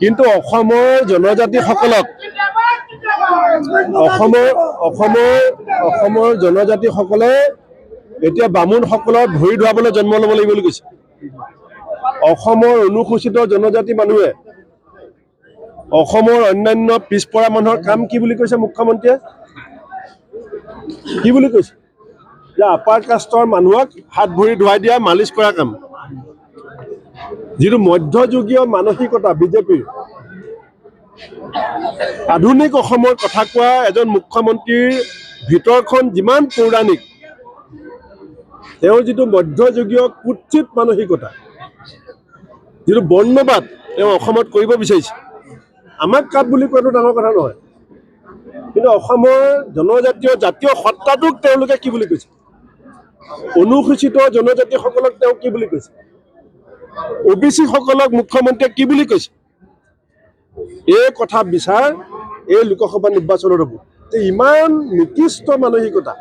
কিন্তু অসমৰ জনজাতিসকলক অসমৰ জনজাতিসকলে এতিয়া বামুণসকলৰ ভৰি ধোৱাবলৈ জন্ম ল'ব লাগিব বুলি কৈছে। অসমৰ অনুসূচিত জনজাতি মানুহে অসমৰ অন্যান্য পিছপৰা মানুহৰ কাম কি বুলি কৈছে মুখ্যমন্ত্ৰীয়ে? কি বুলি কৈছে? যে আপাৰ কাষ্টৰ মানুহক হাত ভৰি ধুৱাই দিয়া, মালিচ কৰা কাম। যিটো মধ্যযুগীয় মানসিকতা বিজেপিৰ, আধুনিক অসমৰ কথা কোৱা এজন মুখ্যমন্ত্ৰীৰ ভিতৰখন যিমান পৌৰাণিক, তেওঁৰ যিটো মধ্যযুগীয় কুৎসিত মানসিকতা, যিটো বৰ্ণবাদ তেওঁ অসমত কৰিব বিচাৰিছে। আমাক কাপ বুলি কোৱাটো ডাঙৰ কথা নহয়, কিন্তু অসমৰ জনজাতীয় জাতীয় সত্তাটোক তেওঁলোকে কি বুলি কৈছে? অনুসূচিত জনজাতিসকলক তেওঁ কি বুলি কৈছে? OBC সকলক মুখ্যমন্ত্ৰীয়ে কি বুলি কৈছে? এই কথা বিচাৰ এই লোকসভা নিৰ্বাচনত হ'ব। ইমান নিকৃষ্ট মানসিকতা,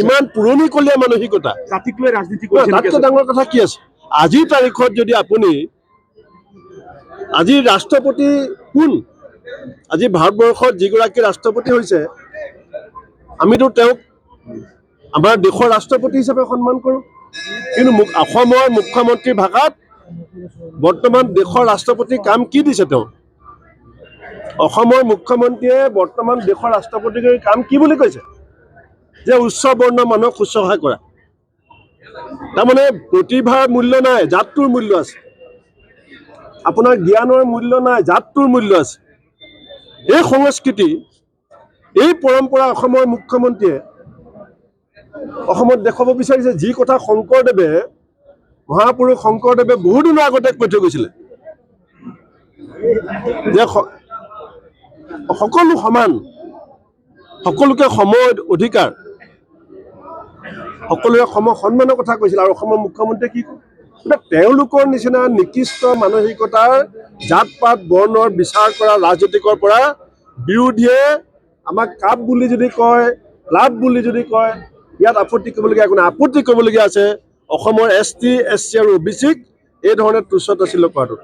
ইমান পুৰণিকলীয়া মানসিকতা, তাতকৈ ডাঙৰ কথা কি আছে? আজিৰ তাৰিখত যদি আপুনি, আজি ৰাষ্ট্ৰপতি কোন? আজি ভাৰতবৰ্ষত যিগৰাকী ৰাষ্ট্ৰপতি হৈছে, আমিতো তেওঁক আমাৰ দেশৰ ৰাষ্ট্ৰপতি হিচাপে সন্মান কৰোঁ। কিন্তু অসমৰ মুখ্যমন্ত্ৰীৰ ভাষাত বৰ্তমান দেশৰ ৰাষ্ট্ৰপতিৰ কাম কি দিছে? তেওঁ অসমৰ মুখ্যমন্ত্ৰীয়ে বৰ্তমান দেশৰ ৰাষ্ট্ৰপতিৰ কাম কি বুলি কৈছে? যে উচ্চ বৰ্ণৰ মানুহক শুশ্ৰূষা কৰা। তাৰমানে প্ৰতিভাৰ মূল্য নাই, জাতটোৰ মূল্য আছে। আপোনাৰ জ্ঞানৰ মূল্য নাই, জাতটোৰ মূল্য আছে। এই সংস্কৃতি, এই পৰম্পৰা অসমৰ মুখ্যমন্ত্ৰীয়ে অসমত দেখুৱাব বিচাৰিছে। যি কথা শংকৰদেৱে, মহাপুৰুষ শংকৰদেৱে বহুদিনৰ আগতে কৈ থৈ গৈছিলে যে সকলো সমান, সকলোকে সম অধিকাৰ, সকলোৰে সম সন্মানৰ কথা কৈছিল। আৰু অসমৰ মুখ্যমন্ত্ৰীয়ে কি কয়? তেওঁলোকৰ নিচিনা নিকৃষ্ট মানসিকতাৰ জাত পাত বৰ্ণৰ বিচাৰ কৰা ৰাজনীতিকৰ পৰা বিৰোধীয়ে আমাক কাপ বুলি যদি কয়, লাভ বুলি যদি কয়, ইয়াত আপত্তি কৰিবলগীয়া একো নাই। আপত্তি কৰিবলগীয়া আছে অসমৰ ST, SC আৰু OBC ক এই ধৰণে তুচ্ছ তাচ্ছিল্য কৰাটো।